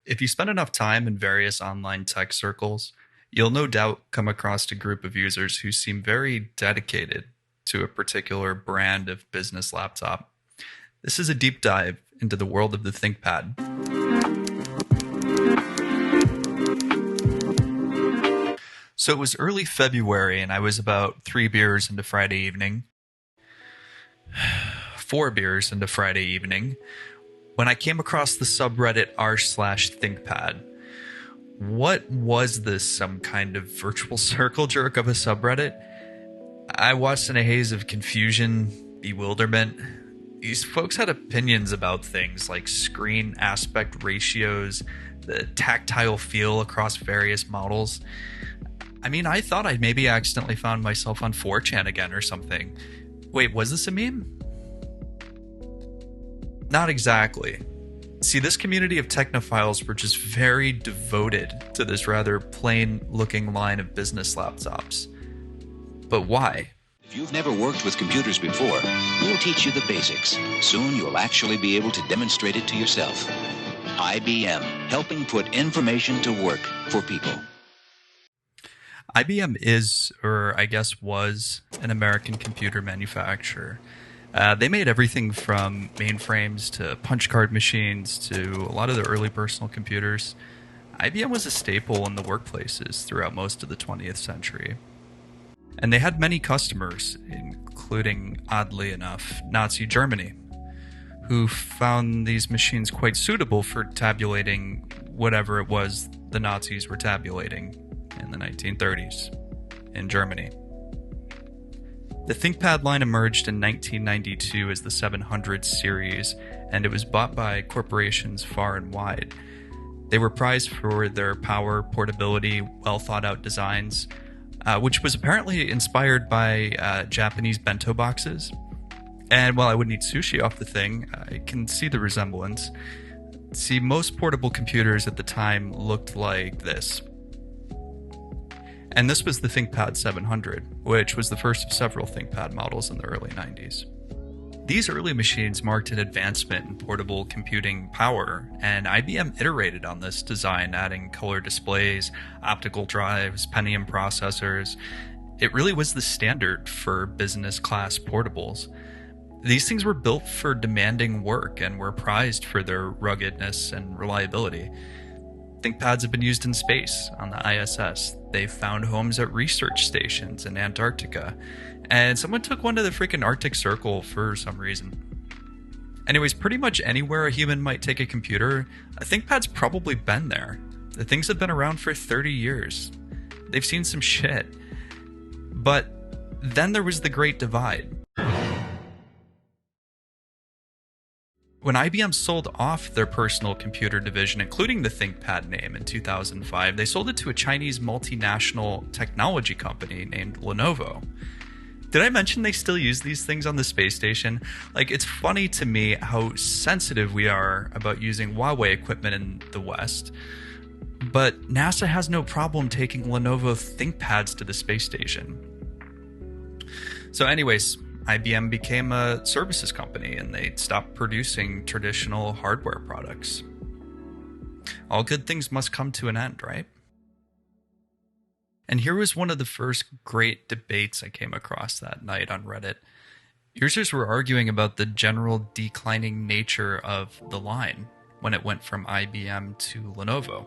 If you spend enough time in various online tech circles, you'll no doubt come across a group of users who seem very dedicated to a particular brand of business laptop. This is a deep dive into the world of the ThinkPad. So it was early February, and I was about 3 beers into Friday evening. 4 beers into Friday evening, when I came across the subreddit r/ThinkPad. What was this, some kind of virtual circle jerk of a subreddit? I watched in a haze of confusion, bewilderment. These folks had opinions about things like screen aspect ratios, the tactile feel across various models. I mean, I thought I'd maybe accidentally found myself on 4chan again or something. Wait, was this a meme? Not exactly. See, this community of technophiles were just very devoted to this rather plain-looking line of business laptops. But why? If you've never worked with computers before, we'll teach you the basics. Soon you'll actually be able to demonstrate it to yourself. IBM, helping put information to work for people. IBM is, or I guess was, an American computer manufacturer. They made everything from mainframes to punch card machines to a lot of the early personal computers. IBM was a staple in the workplaces throughout most of the 20th century. And they had many customers, including, oddly enough, Nazi Germany, who found these machines quite suitable for tabulating whatever it was the Nazis were tabulating in the 1930s in Germany. The ThinkPad line emerged in 1992 as the 700 series, and it was bought by corporations far and wide. They were prized for their power, portability, well-thought-out designs, which was apparently inspired by Japanese bento boxes. And while I wouldn't eat sushi off the thing, I can see the resemblance. See, most portable computers at the time looked like this. And this was the ThinkPad 700, which was the first of several ThinkPad models in the early 90s. These early machines marked an advancement in portable computing power, and IBM iterated on this design, adding color displays, optical drives, Pentium processors. It really was the standard for business-class portables. These things were built for demanding work and were prized for their ruggedness and reliability. ThinkPads have been used in space on the ISS. They've found homes at research stations in Antarctica. And someone took one to the freaking Arctic Circle for some reason. Anyways, pretty much anywhere a human might take a computer, a ThinkPad's probably been there. The things have been around for 30 years. They've seen some shit. But then there was the Great Divide. When IBM sold off their personal computer division, including the ThinkPad name, in 2005, they sold it to a Chinese multinational technology company named Lenovo. Did I mention they still use these things on the space station? Like, it's funny to me how sensitive we are about using Huawei equipment in the West, but NASA has no problem taking Lenovo ThinkPads to the space station. So anyways, IBM became a services company and they stopped producing traditional hardware products. All good things must come to an end, right? And here was one of the first great debates I came across that night on Reddit. Users were arguing about the general declining nature of the line when it went from IBM to Lenovo.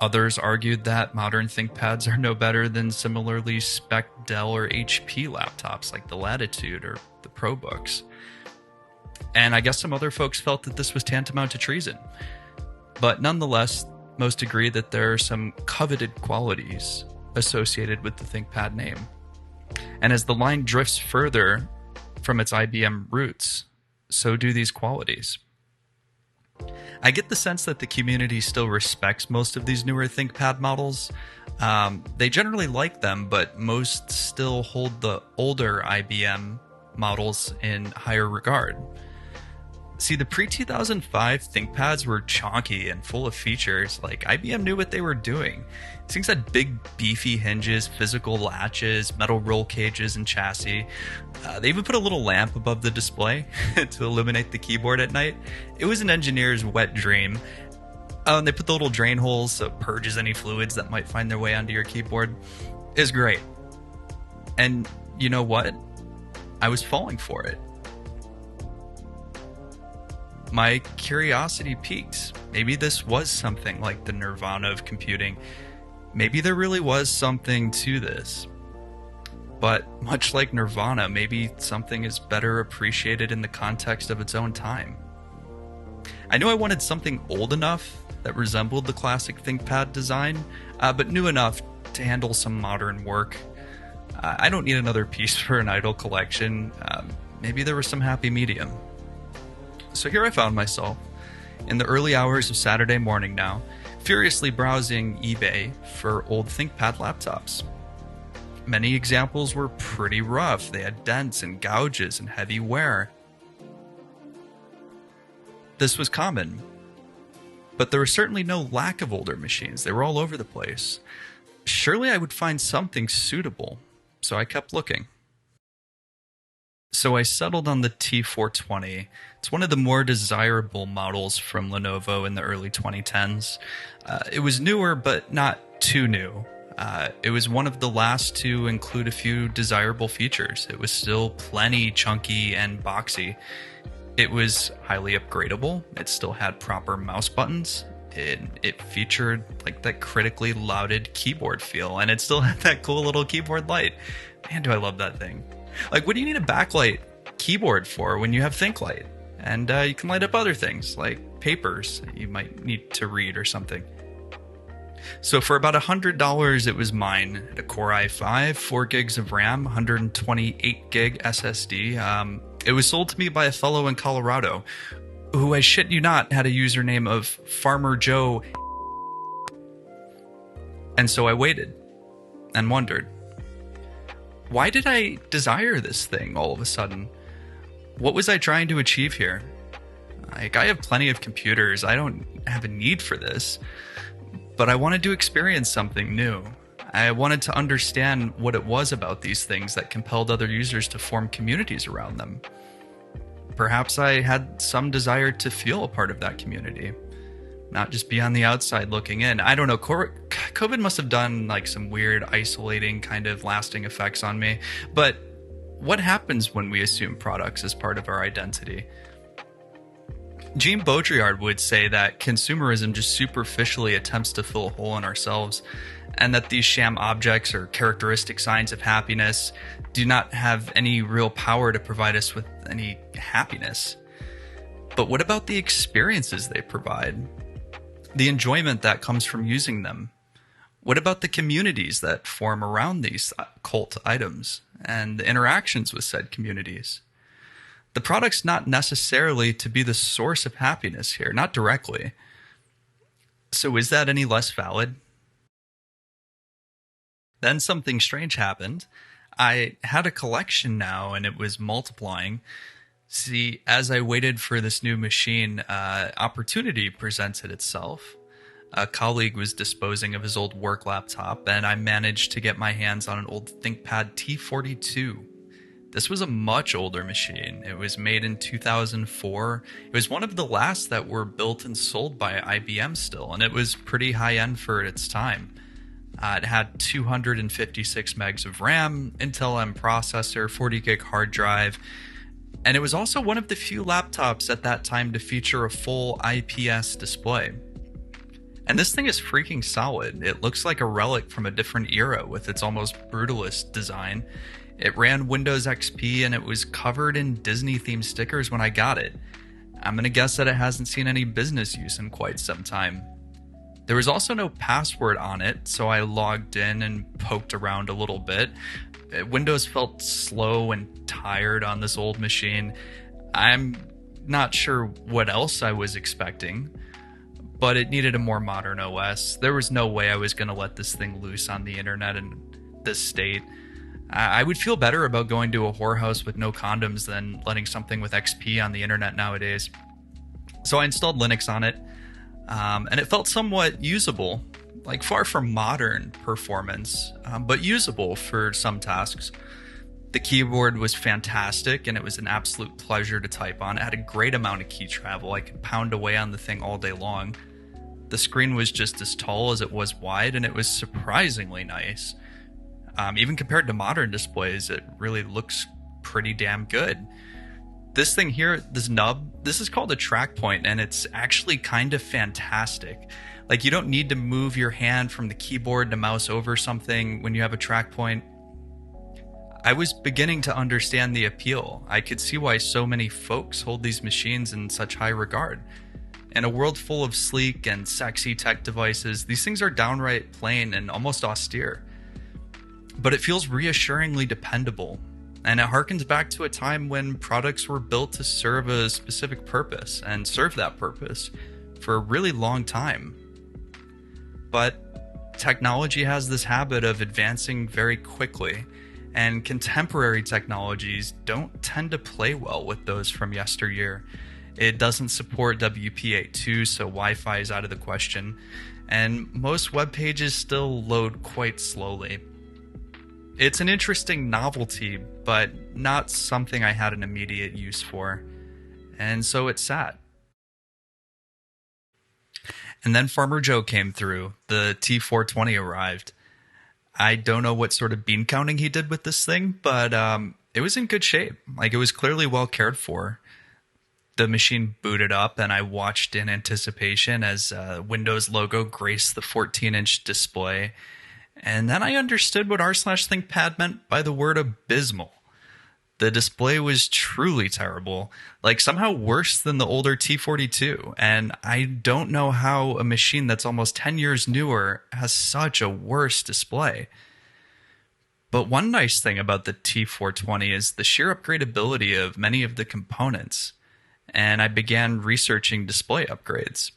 Others argued that modern ThinkPads are no better than similarly spec Dell or HP laptops like the Latitude or the ProBooks. And I guess some other folks felt that this was tantamount to treason. But nonetheless, most agree that there are some coveted qualities associated with the ThinkPad name. And as the line drifts further from its IBM roots, so do these qualities. I get the sense that the community still respects most of these newer ThinkPad models. They generally like them, but most still hold the older IBM models in higher regard. See, the pre-2005 ThinkPads were chonky and full of features. Like, IBM knew what they were doing. These things had big, beefy hinges, physical latches, metal roll cages, and chassis. They even put a little lamp above the display to illuminate the keyboard at night. It was an engineer's wet dream. Oh, and they put the little drain holes so it purges any fluids that might find their way onto your keyboard. It's great. And you know what? I was falling for it. My curiosity piqued. Maybe this was something like the nirvana of computing. Maybe there really was something to this. But much like nirvana, maybe something is better appreciated in the context of its own time. I knew I wanted something old enough that resembled the classic ThinkPad design, but new enough to handle some modern work. I don't need another piece for an idle collection. Maybe there was some happy medium. So here I found myself, in the early hours of Saturday morning now, furiously browsing eBay for old ThinkPad laptops. Many examples were pretty rough. They had dents and gouges and heavy wear. This was common. But there was certainly no lack of older machines. They were all over the place. Surely I would find something suitable. So I kept looking. So I settled on the T420. It's one of the more desirable models from Lenovo in the early 2010s. It was newer, but not too new. It was one of the last to include a few desirable features. It was still plenty chunky and boxy. It was highly upgradable. It still had proper mouse buttons. It featured like that critically lauded keyboard feel, and it still had that cool little keyboard light. Man, do I love that thing. Like, what do you need a backlight keyboard for when you have ThinkLight? And you can light up other things, like papers that you might need to read or something. So for about $100, it was mine. It had a Core i5, 4 gigs of RAM, 128 gig SSD. It was sold to me by a fellow in Colorado, who, I shit you not, had a username of Farmer Joe. And so I waited and wondered, why did I desire this thing all of a sudden? What was I trying to achieve here? Like, I have plenty of computers. I don't have a need for this. But I wanted to experience something new. I wanted to understand what it was about these things that compelled other users to form communities around them. Perhaps I had some desire to feel a part of that community, not just be on the outside looking in. I don't know. COVID must have done like some weird isolating kind of lasting effects on me. But what happens when we assume products as part of our identity? Jean Baudrillard would say that consumerism just superficially attempts to fill a hole in ourselves, and that these sham objects or characteristic signs of happiness do not have any real power to provide us with any happiness. But what about the experiences they provide? The enjoyment that comes from using them? What about the communities that form around these cult items and the interactions with said communities? The product's not necessarily to be the source of happiness here, not directly. So is that any less valid? Then something strange happened. I had a collection now, and it was multiplying. See, as I waited for this new machine, opportunity presented itself. A colleague was disposing of his old work laptop, and I managed to get my hands on an old ThinkPad T42. This was a much older machine. It was made in 2004. It was one of the last that were built and sold by IBM still, and it was pretty high-end for its time. It had 256 megs of RAM, Intel M processor, 40 gig hard drive, and it was also one of the few laptops at that time to feature a full IPS display. And this thing is freaking solid. It looks like a relic from a different era with its almost brutalist design. It ran Windows XP and it was covered in Disney-themed stickers when I got it. I'm gonna guess that it hasn't seen any business use in quite some time. There was also no password on it, so I logged in and poked around a little bit. Windows felt slow and tired on this old machine. I'm not sure what else I was expecting, but it needed a more modern OS. There was no way I was going to let this thing loose on the internet in this state. I would feel better about going to a whorehouse with no condoms than letting something with XP on the internet nowadays. So I installed Linux on it, and it felt somewhat usable, like far from modern performance, but usable for some tasks. The keyboard was fantastic, and it was an absolute pleasure to type on. It had a great amount of key travel. I could pound away on the thing all day long. The screen was just as tall as it was wide, and it was surprisingly nice. Even compared to modern displays, it really looks pretty damn good. This thing here, this nub, this is called a track point, and it's actually kind of fantastic. Like, you don't need to move your hand from the keyboard to mouse over something when you have a track point. I was beginning to understand the appeal. I could see why so many folks hold these machines in such high regard. In a world full of sleek and sexy tech devices, these things are downright plain and almost austere. But it feels reassuringly dependable, and it harkens back to a time when products were built to serve a specific purpose and serve that purpose for a really long time. But technology has this habit of advancing very quickly, and contemporary technologies don't tend to play well with those from yesteryear. It doesn't support WPA2, so Wi-Fi is out of the question, and most web pages still load quite slowly. It's an interesting novelty, but not something I had an immediate use for, and so it sat. And then Farmer Joe came through. The T420 arrived. I don't know what sort of bean counting he did with this thing, but it was in good shape. Like, it was clearly well cared for. The machine booted up, and I watched in anticipation as Windows logo graced the 14-inch display. And then I understood what r/ThinkPad meant by the word abysmal. The display was truly terrible, like somehow worse than the older T42, and I don't know how a machine that's almost 10 years newer has such a worse display. But one nice thing about the T420 is the sheer upgradability of many of the components, and I began researching display upgrades.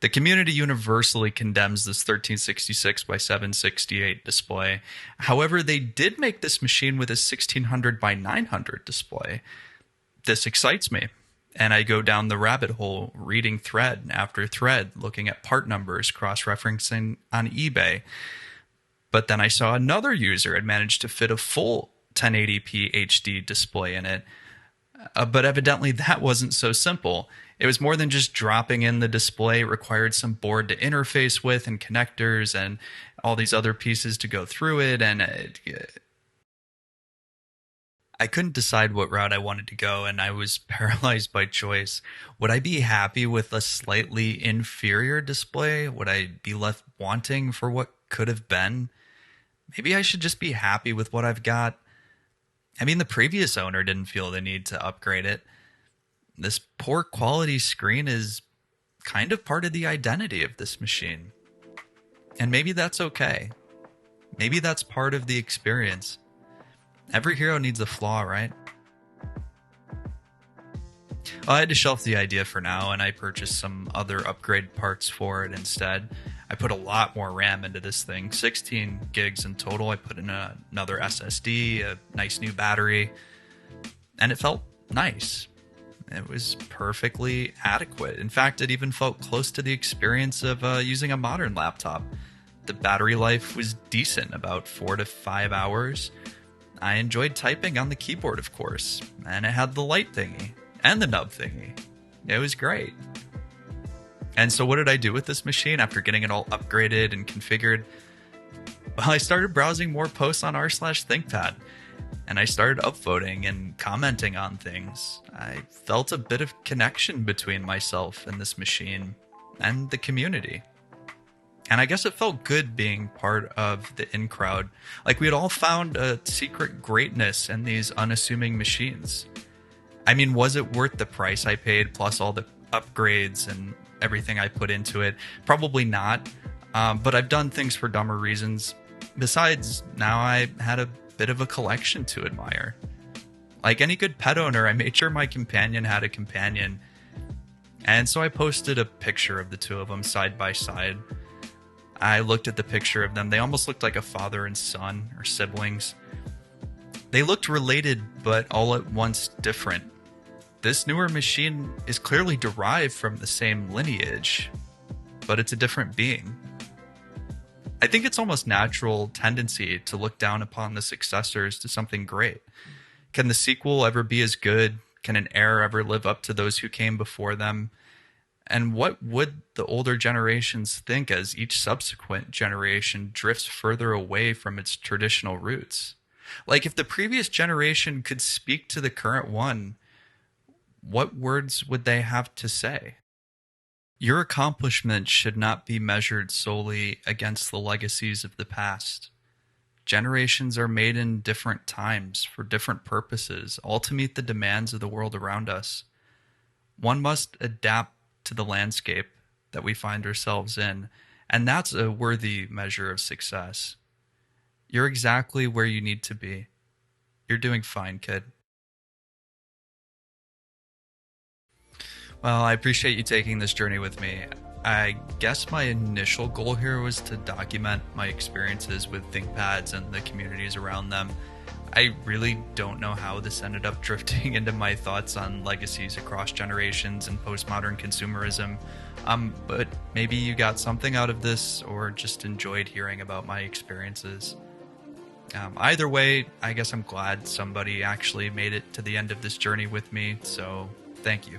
The community universally condemns this 1366 by 768 display. However, they did make this machine with a 1600 by 900 display. This excites me, and I go down the rabbit hole reading thread after thread, looking at part numbers, cross-referencing on eBay. But then I saw another user had managed to fit a full 1080p HD display in it. But evidently that wasn't so simple. It was more than just dropping in the display. It required some board to interface with and connectors and all these other pieces to go through it. And I couldn't decide what route I wanted to go, and I was paralyzed by choice. Would I be happy with a slightly inferior display? Would I be left wanting for what could have been? Maybe I should just be happy with what I've got. I mean, the previous owner didn't feel the need to upgrade it. This poor quality screen is kind of part of the identity of this machine. And maybe that's okay. Maybe that's part of the experience. Every hero needs a flaw, right? Well, I had to shelf the idea for now, and I purchased some other upgrade parts for it instead. I put a lot more RAM into this thing, 16 gigs in total. I put in another SSD, a nice new battery, and it felt nice. It was perfectly adequate. In fact, it even felt close to the experience of using a modern laptop. The battery life was decent, about 4 to 5 hours. I enjoyed typing on the keyboard, of course, and it had the light thingy and the nub thingy. It was great. And so what did I do with this machine after getting it all upgraded and configured? Well, I started browsing more posts on r/ThinkPad, and I started upvoting and commenting on things. I felt a bit of connection between myself and this machine and the community. And I guess it felt good being part of the in crowd. Like, we had all found a secret greatness in these unassuming machines. I mean, was it worth the price I paid plus all the upgrades and everything I put into it? Probably not. But I've done things for dumber reasons. Besides, now I had a bit of a collection to admire. Like any good pet owner, I made sure my companion had a companion. And so I posted a picture of the two of them side by side. I looked at the picture of them. They almost looked like a father and son, or siblings. They looked related, but all at once different. This newer machine is clearly derived from the same lineage, but it's a different being. I think it's almost natural tendency to look down upon the successors to something great. Can the sequel ever be as good? Can an heir ever live up to those who came before them? And what would the older generations think as each subsequent generation drifts further away from its traditional roots? Like, if the previous generation could speak to the current one, what words would they have to say? Your accomplishments should not be measured solely against the legacies of the past. Generations are made in different times for different purposes, all to meet the demands of the world around us. One must adapt to the landscape that we find ourselves in, and that's a worthy measure of success. You're exactly where you need to be. You're doing fine, kid. Well, I appreciate you taking this journey with me. I guess my initial goal here was to document my experiences with ThinkPads and the communities around them. I really don't know how this ended up drifting into my thoughts on legacies across generations and postmodern consumerism. But maybe you got something out of this or just enjoyed hearing about my experiences. Either way, I guess I'm glad somebody actually made it to the end of this journey with me, so thank you.